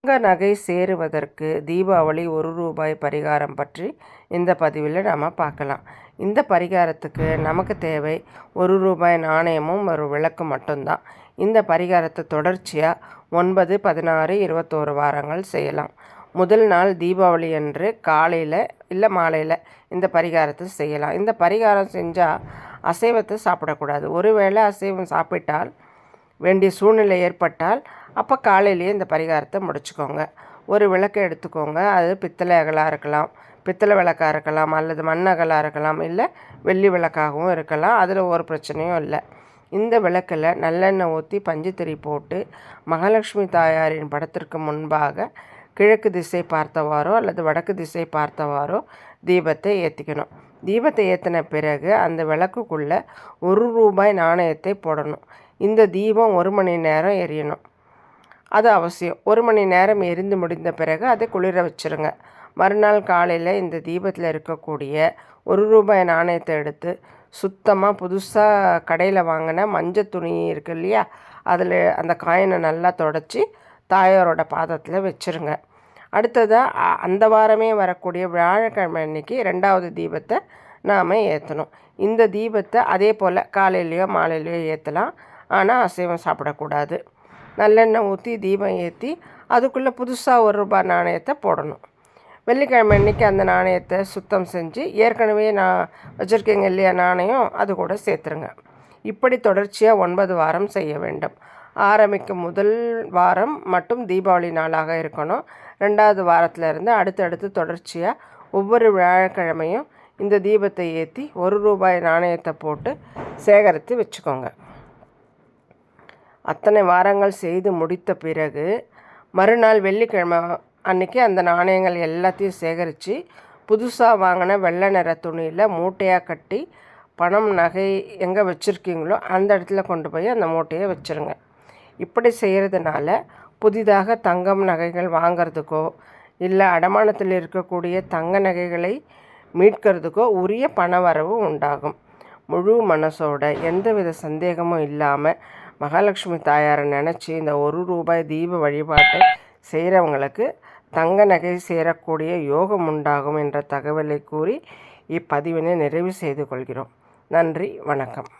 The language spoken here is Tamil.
தங்க நகை சேருவதற்கு தீபாவளி ரூபாய் பரிகாரம் பற்றி இந்த பதிவில் நாம் பார்க்கலாம். இந்த பரிகாரத்துக்கு நமக்கு தேவை ரூபாய் நாணயமும் ஒரு விளக்கு மட்டும்தான். இந்த பரிகாரத்தை தொடர்ச்சியாக 9, 16, 21 வாரங்கள் செய்யலாம். முதல் நாள் தீபாவளி அன்று காலையில் இல்லை மாலையில் இந்த பரிகாரத்தை செய்யலாம். இந்த பரிகாரம் செஞ்சால் அசைவத்தை சாப்பிடக்கூடாது. ஒருவேளை அசைவம் சாப்பிட்டால் வேண்டிய சூழ்நிலை ஏற்பட்டால் அப்போ காலையிலேயே இந்த பரிகாரத்தை முடிச்சுக்கோங்க. ஒரு விளக்கை எடுத்துக்கோங்க. அது பித்தளை அகலாக இருக்கலாம், பித்தளை விளக்காக இருக்கலாம், அல்லது மண் அகலாக இருக்கலாம், இல்லை வெள்ளி விளக்காகவும் இருக்கலாம். அதில் ஒரு பிரச்சனையும் இல்லை. இந்த விளக்கில் நல்லெண்ணெய் ஊற்றி பஞ்சுத்திரி போட்டு மகாலட்சுமி தாயாரின் படத்திற்கு முன்பாக கிழக்கு திசை பார்த்தவாறோ அல்லது வடக்கு திசை பார்த்தவாறோ தீபத்தை ஏற்றிக்கணும். தீபத்தை ஏற்றின பிறகு அந்த விளக்குக்குள்ளே ரூபாய் நாணயத்தை போடணும். இந்த தீபம் 1 மணி நேரம் எரியணும். அது அவசியம். 1 மணி நேரம் எரிந்து முடிந்த பிறகு அதை குளிர வச்சுருங்க. மறுநாள் காலையில் இந்த தீபத்தில் இருக்கக்கூடிய ரூபாய் நாணயத்தை எடுத்து சுத்தமாக புதுசாக கடையில் வாங்கின மஞ்சள் துணி இருக்குது இல்லையா, அதில் அந்த காயினை நல்லா தொடச்சி தாயாரோட பாதத்தில் வச்சுருங்க. அடுத்ததாக அந்த வாரமே வரக்கூடிய வியாழக்கிழமை அன்னைக்கு 2வது தீபத்தை நாம் ஏற்றணும். இந்த தீபத்தை அதே போல் காலையிலையோ மாலையிலையோ ஏற்றலாம். ஆனால் அசைவம் சாப்பிடக்கூடாது. நல்லெண்ணெய் ஊற்றி தீபம் ஏற்றி அதுக்குள்ளே புதுசாக ரூபாய் நாணயத்தை போடணும். வெள்ளிக்கிழமை அன்றைக்கி அந்த நாணயத்தை சுத்தம் செஞ்சு ஏற்கனவே நான் வச்சுருக்கேங்க இல்லையா நாணயம், அது கூட சேர்த்துருங்க. இப்படி தொடர்ச்சியாக 9 வாரம் செய்ய வேண்டும். ஆரம்பிக்கும் முதல் வாரம் மட்டும் தீபாவளி நாளாக இருக்கணும். 2வது வாரத்திலிருந்து அடுத்தடுத்து தொடர்ச்சியாக ஒவ்வொரு வியாழக்கிழமையும் இந்த தீபத்தை ஏற்றி ரூபாய் நாணயத்தை போட்டு சேகரித்து வச்சுக்கோங்க. அத்தனை வாரங்கள் செய்து முடித்த பிறகு மறுநாள் வெள்ளிக்கிழமை அன்றைக்கி அந்த நாணயங்கள் எல்லாத்தையும் சேகரித்து புதுசாக வாங்கின வெள்ளை நிற துணியில் மூட்டையாக கட்டி பணம் நகை எங்கே வச்சுருக்கீங்களோ அந்த இடத்துல கொண்டு போய் அந்த மூட்டையை வச்சுருங்க. இப்படி செய்கிறதுனால புதிதாக தங்கம் நகைகள் வாங்கிறதுக்கோ இல்லை அடமானத்தில் இருக்கக்கூடிய தங்க நகைகளை மீட்கிறதுக்கோ உரிய பண வரவு உண்டாகும். முழு மனசோட எந்தவித சந்தேகமும் இல்லாமல் மகாலட்சுமி தாயாரை நினச்சி இந்த ரூபாய் தீப வழிபாட்டை செய்கிறவங்களுக்கு தங்க நகை சேரக்கூடிய யோகம் உண்டாகும் என்ற தகவலை கூறி இப்பதிவினை நிறைவு செய்து கொள்கிறோம். நன்றி, வணக்கம்.